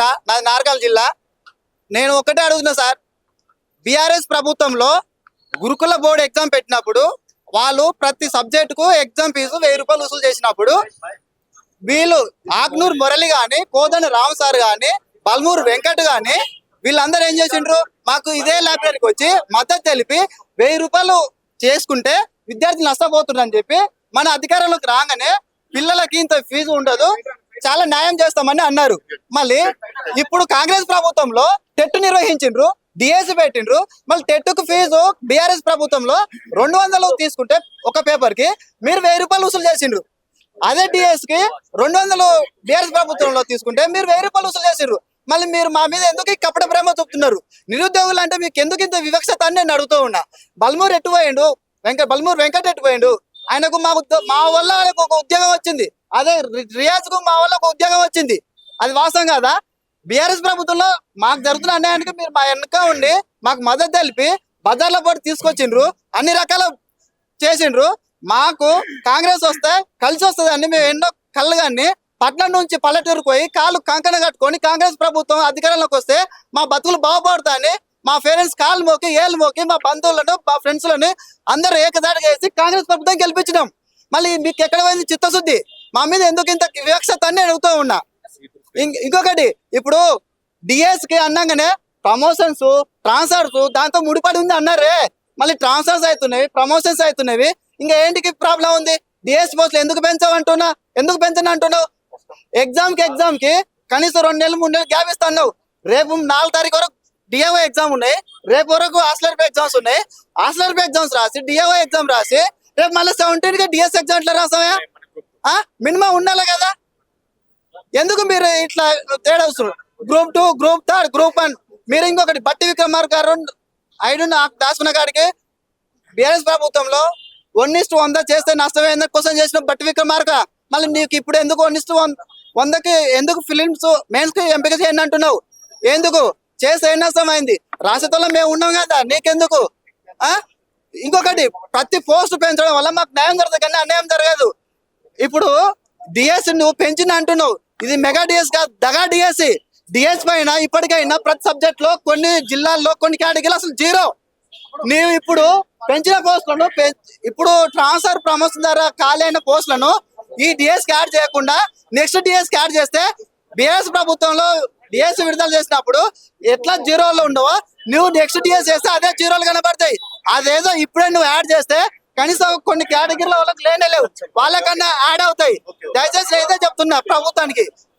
కృష్ణ, నాది నార్కల్ జిల్లా. నేను ఒకటే అడుగుతున్నా సార్, బీఆర్ఎస్ ప్రభుత్వంలో గురుకుల బోర్డు ఎగ్జామ్ పెట్టినప్పుడు వాళ్ళు ప్రతి సబ్జెక్టుకు ఎగ్జామ్ ఫీజు 1000 రూపాయలు వసూలు చేసినప్పుడు వీళ్ళు ఆగ్నూర్ మురళి గాని, కోదండ రామ్ సార్ గాని, బల్మూరు వెంకట్ గాని వీళ్ళందరూ ఏం చేసిండ్రు, మాకు ఇదే లైబ్రరీకి వచ్చి మద్దతు తెలిపి 1000 రూపాయలు చేసుకుంటే విద్యార్థులు నష్టపోతున్నారు అని చెప్పి మన అధికారంలోకి రాగానే పిల్లలకి ఇంత ఫీజు ఉండదు, చాలా న్యాయం చేస్తామని అన్నారు. మళ్ళీ ఇప్పుడు కాంగ్రెస్ ప్రభుత్వంలో టెట్ నిర్వహించిండ్రు, డిఎస్సి పెట్టిండ్రు. మళ్ళీ టెట్కు ఫీజు బీఆర్ఎస్ ప్రభుత్వంలో 200 తీసుకుంటే ఒక పేపర్ కి మీరు 1000 రూపాయలు వసూలు చేసిండ్రు. అదే డిఎస్ కి 200 బీఆర్ఎస్ ప్రభుత్వంలో తీసుకుంటే మీరు 1000 రూపాయలు వసూలు చేసిండ్రు. మళ్ళీ మీరు మా మీద ఎందుకు ఈ కపట ప్రేమ చూపుతున్నారు? నిరుద్యోగులు అంటే మీకు ఎందుకు ఇంత వివక్షత అని నేను అడుగుతూ ఉన్నా. బల్మూరు ఎట్టుపోయిండు, బల్మూరు వెంకట్ ఎట్టుపోయిండు, ఆయనకు మా వల్ల ఆయనకు ఒక ఉద్యోగం వచ్చింది. అదే రియాజ్ కు మా వల్ల ఒక ఉద్యోగం వచ్చింది. అది వాస్తవం కాదా? బీఆర్ఎస్ ప్రభుత్వంలో మాకు జరుగుతున్న అన్యాయానికి మీరు మా వెనక ఉండి మాకు మద్దతు తెలిపి బజార్ల పోటీ తీసుకొచ్చిండ్రు, అన్ని రకాల చేసిండ్రు. మాకు కాంగ్రెస్ వస్తే కలిసి వస్తుందని మేము ఎన్నో కళ్ళు కానీ పట్నం నుంచి పల్లెటూరుకు పోయి కాళ్ళు కంకణ కట్టుకొని కాంగ్రెస్ ప్రభుత్వం అధికారంలోకి వస్తే మా బతుకులు బాగుపడతాయని మా పేరెంట్స్ కాళ్ళు మోకి ఏళ్ళు మోకి మా బంధువులను మా ఫ్రెండ్స్లను అందరూ ఏకదాటిగా వేసి కాంగ్రెస్ ప్రభుత్వం గెలిపించినాం. మళ్ళీ మీకు ఎక్కడ పోయింది చిత్తశుద్ధి? మా మీద ఎందుకు ఇంత వివక్షత అని అడుగుతూ ఉన్నా. ఇంకొకటి, ఇప్పుడు డిఎస్ కి అన్నాగానే ప్రమోషన్స్, ట్రాన్స్ఫర్స్ దాంతో ముడిపడి ఉంది అన్నారే, మళ్ళీ ట్రాన్స్ఫర్స్ అవుతున్నాయి, ప్రమోషన్స్ అవుతున్నాయి. ఇంకా ఏంటికి ప్రాబ్లం ఉంది? డిఎస్ పోస్టులు ఎందుకు పెంచావంటున్నా, ఎందుకు పెంచని అంటున్నావు? ఎగ్జామ్ కి కనీసం 2 నెలలు 3 నెలలు గ్యాప్ ఇస్తాను. రేపు 4 తారీఖు వరకు డిఏఓ ఎగ్జామ్ ఉన్నాయి, రేపు వరకు హాస్టల్ ఎగ్జామ్స్ ఉన్నాయి. హాస్టల్ ఎగ్జామ్స్ రాసి డిఏఓ ఎగ్జామ్ రాసి రేపు మళ్ళీ 17 కి డిఎస్ ఎగ్జామ్ ఎట్లా రాసావా? మినిమం ఉండాలి కదా. ఎందుకు మీరు ఇట్లా తేడా వస్తున్నారు? Group 2, group 3, group 1. మీరు ఇంకొకటి బట్టి విక్రమార్క ఐదు దాచుకున్న కాడికి బీఆర్ఎస్ ప్రభుత్వంలో 1:100 చేస్తే నష్టమే క్వశ్చన్ చేసిన బట్టి విక్రమార్క. మళ్ళీ నీకు ఇప్పుడు ఎందుకు 1:100కి ఎందుకు ఫిలిమ్స్ మెయిన్స్ కి ఎంపిక చేయండి అంటున్నావు? ఎందుకు చేస్తే ఏం నష్టమైంది? రాసేతోళ్ళ మేము ఉన్నాం కదా, నీకెందుకు? ఇంకొకటి, ప్రతి పోస్ట్ పెంచడం వల్ల మాకు న్యాయం జరుగుతుంది కానీ అన్యాయం జరగదు. ఇప్పుడు డిఎస్ నువ్వు పెంచిన అంటున్నావు, ఇది మెగా డిఎస్ కాదు, దగా డిఎస్సి. డిఎస్ పైన ఇప్పటికైనా ప్రతి సబ్జెక్ట్ లో కొన్ని జిల్లాల్లో కొన్ని కేటగిరీలు అసలు 0. నీవు ఇప్పుడు పెంచిన పోస్టులను ఇప్పుడు ట్రాన్స్ఫర్ ప్రమోషన్ ద్వారా ఖాళీ అయిన పోస్టులను ఈ డిఎస్ యాడ్ చేయకుండా నెక్స్ట్ డిఎస్ యాడ్ చేస్తే బిఎస్ ప్రభుత్వంలో డిఎస్ విడుదల చేసినప్పుడు ఎట్లా 0లో ఉండవో నువ్వు నెక్స్ట్ డిఎస్ చేస్తే అదే 0లు కనబడతాయి. అదేదో ఇప్పుడే నువ్వు యాడ్ చేస్తే కనీసం కొన్ని కేటగిరీల వాళ్ళకి లేనే లేవు, వాళ్ళకన్నా యాడ్ అవుతాయి. దయచేసి అయితే చెప్తున్నా ప్రభుత్వానికి,